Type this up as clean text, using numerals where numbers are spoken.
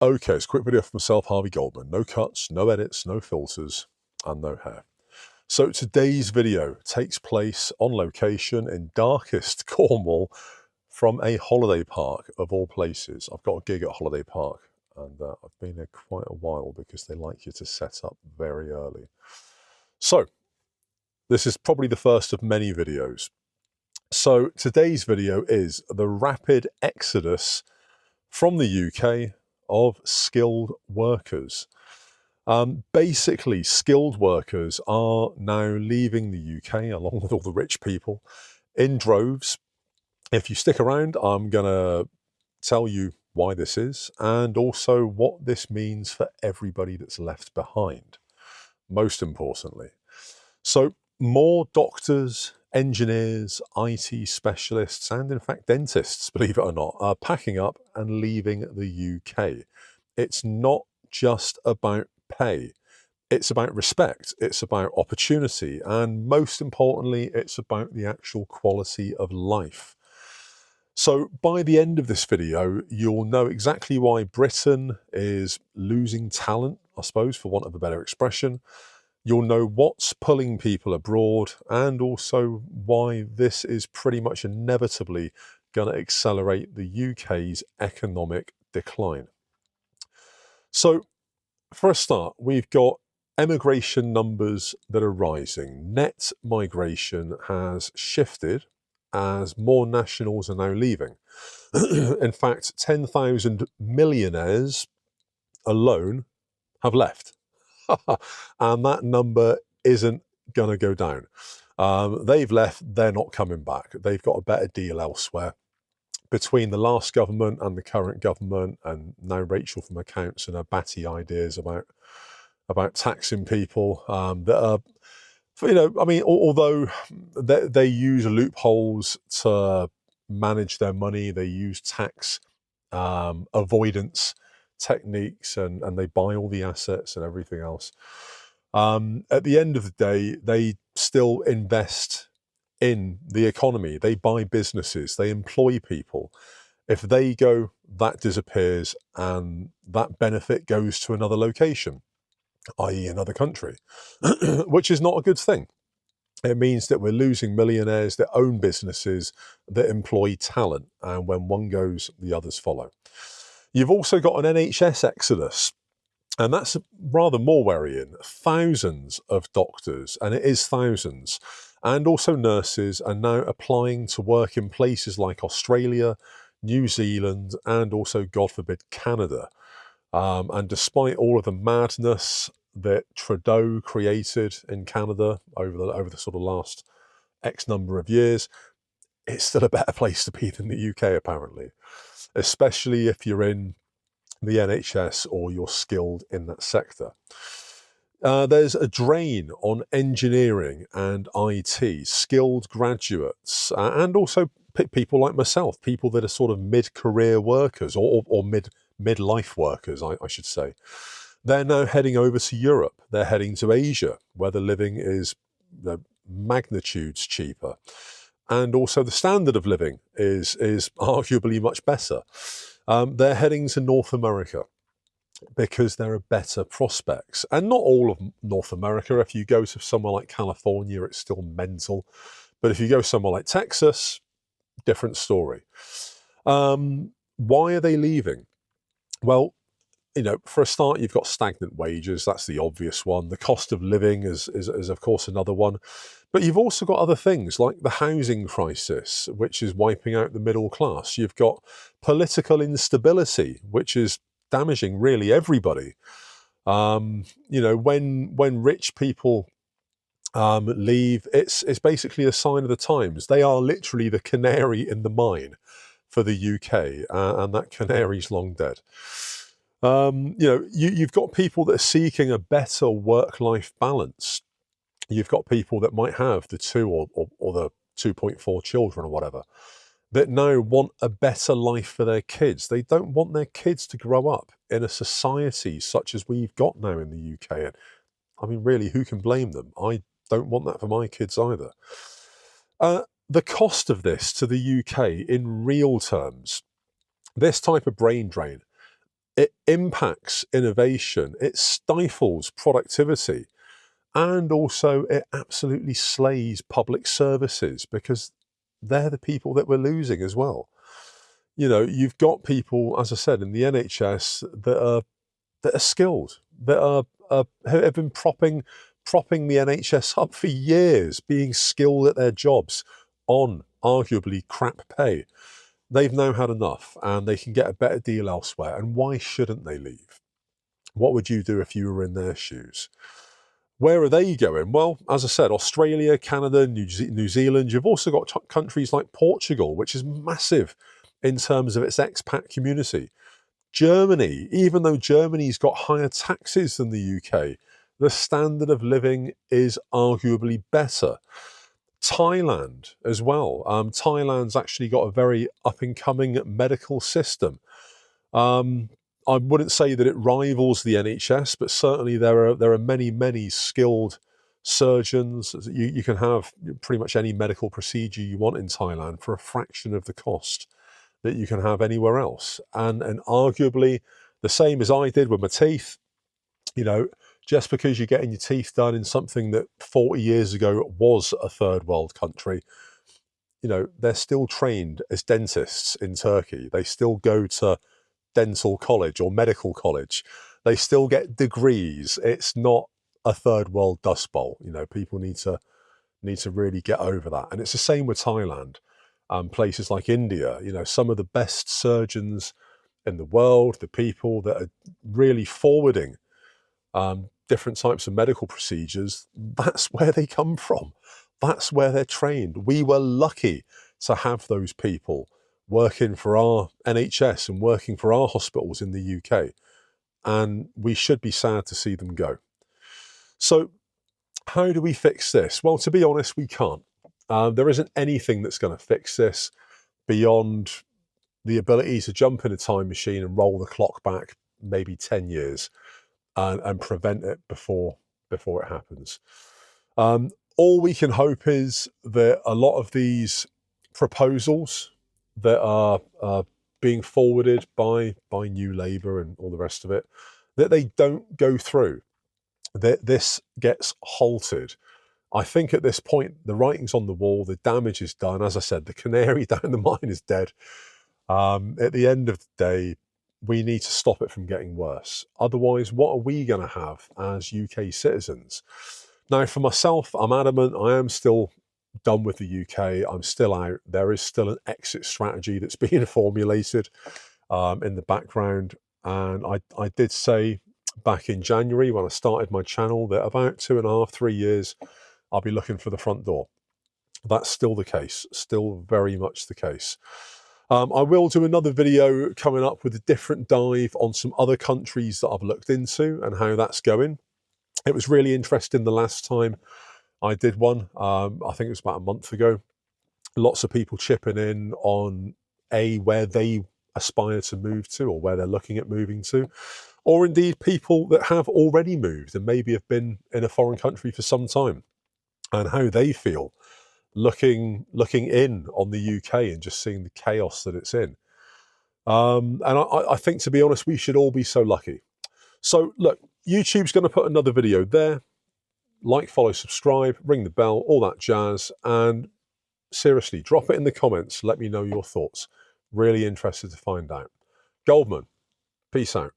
Okay, it's a quick video for myself, Harvey Goldman. No cuts, no edits, no filters, and no hair. So today's video takes place on location in darkest Cornwall from a holiday park of all places. I've got a gig at Holiday Park and I've been there quite a while because they like you to set up very early. So this is probably the first of many videos. So today's video is the rapid exodus from the UK of skilled workers. Basically, skilled workers are now leaving the UK along with all the rich people in droves. If you stick around, I'm going to tell you why this is and also what this means for everybody that's left behind, most importantly. So more doctors, engineers, IT specialists, and in fact dentists, believe it or not, are packing up and leaving the UK. It's not just about pay. It's about respect. It's about opportunity. And most importantly, it's about the actual quality of life. So by the end of this video, you'll know exactly why Britain is losing talent, I suppose, for want of a better expression. You'll know what's pulling people abroad and also why this is pretty much inevitably going to accelerate the UK's economic decline. So for a start, we've got emigration numbers that are rising. Net migration has shifted as more nationals are now leaving. In fact, 10,000 millionaires alone have left. And that number isn't going to go down. They've left, they're not coming back. They've got a better deal elsewhere. Between the last government and the current government, and now Rachel from Accounts and her batty ideas about taxing people that are, I mean, although they use loopholes to manage their money, they use tax avoidance techniques and they buy all the assets and everything else. At the end of the day, they still invest in the economy. They buy businesses, they employ people. If they go, that disappears and that benefit goes to another location, i.e. another country, which is not a good thing. It means that we're losing millionaires that own businesses that employ talent, and when one goes, the others follow. You've also got an NHS exodus, and that's rather more worrying. Thousands of doctors, and it is thousands, and also nurses are now applying to work in places like Australia, New Zealand, and also, God forbid, Canada. And despite all of the madness that Trudeau created in Canada over the sort of last X number of years, it's still a better place to be than the UK, apparently, especially if you're in the NHS or you're skilled in that sector. There's a drain on engineering and IT, skilled graduates, and also people like myself, people that are sort of mid-career workers or midlife workers, I should say. They're now heading over to Europe. They're heading to Asia, where the living is magnitudes cheaper. And also the standard of living is arguably much better. They're heading to North America because there are better prospects. And not all of North America. If you go to somewhere like California, it's still mental. But if you go somewhere like Texas, different story. Why are they leaving? Well, for a start, you've got stagnant wages. That's the obvious one. The cost of living is of course, another one. But you've also got other things like the housing crisis, which is wiping out the middle class. You've got political instability, which is damaging really everybody. When rich people leave, it's basically a sign of the times. They are literally the canary in the mine for the UK, and that canary's long dead. You've got people that are seeking a better work-life balance. You've got people that might have the 2 or the 2.4 children or whatever, that now want a better life for their kids. They don't want their kids to grow up in a society such as we've got now in the UK. And I mean, really, who can blame them? I don't want that for my kids either. The cost of this to the UK in real terms, this type of brain drain, it impacts innovation, it stifles productivity, and also it absolutely slays public services because they're the people that we're losing as well. You know, you've got people, as I said, in the NHS that are skilled, that have been propping the NHS up for years, being skilled at their jobs on arguably crap pay. They've now had enough and they can get a better deal elsewhere. And why shouldn't they leave? What would you do if you were in their shoes? Where are they going? Well, as I said, Australia, Canada, New Zealand. You've also got countries like Portugal, which is massive in terms of its expat community. Germany, even though Germany's got higher taxes than the UK, the standard of living is arguably better. Thailand as well. Thailand's actually got a very up-and-coming medical system. I wouldn't say that it rivals the NHS, but certainly there are many skilled surgeons. You can have pretty much any medical procedure you want in Thailand for a fraction of the cost that you can have anywhere else. And arguably the same as I did with my teeth, you know, just because you're getting your teeth done in something that 40 years ago was a third world country, you know, they're still trained as dentists in Turkey. They still go to dental college or medical college. They still get degrees. It's not a third world dust bowl. You know, people need to really get over that. And it's the same with Thailand. Places like India, you know, some of the best surgeons in the world, the people that are really forwarding different types of medical procedures, that's where they come from. That's where they're trained. We were lucky to have those people working for our NHS and working for our hospitals in the UK. And we should be sad to see them go. So how do we fix this? Well, to be honest, we can't. There isn't anything that's going to fix this beyond the ability to jump in a time machine and roll the clock back maybe 10 years and prevent it before it happens. All we can hope is that a lot of these proposals that are being forwarded by New Labour and all the rest of it, that they don't go through, that this gets halted. I think at this point, the writing's on the wall, the damage is done. As I said, the canary down the mine is dead. At the end of the day, we need to stop it from getting worse. Otherwise, what are we going to have as UK citizens? Now, for myself, I'm adamant. I am still done with the UK. I'm still out. There is still an exit strategy that's being formulated in the background. And I did say back in January when I started my channel that about 2.5, 3 years, I'll be looking for the front door. That's still the case, still very much the case. I will do another video coming up with a different dive on some other countries that I've looked into and how that's going. It was really interesting the last time I did one. I think it was about a month ago. Lots of people chipping in on where they aspire to move to or where they're looking at moving to, or indeed people that have already moved and maybe have been in a foreign country for some time and how they feel looking in on the UK and just seeing the chaos that it's in. And I think, to be honest, we should all be so lucky. So look, YouTube's going to put another video there. Like, follow, subscribe, ring the bell, all that jazz. And seriously, drop it in the comments. Let me know your thoughts. Really interested to find out. Goldman, peace out.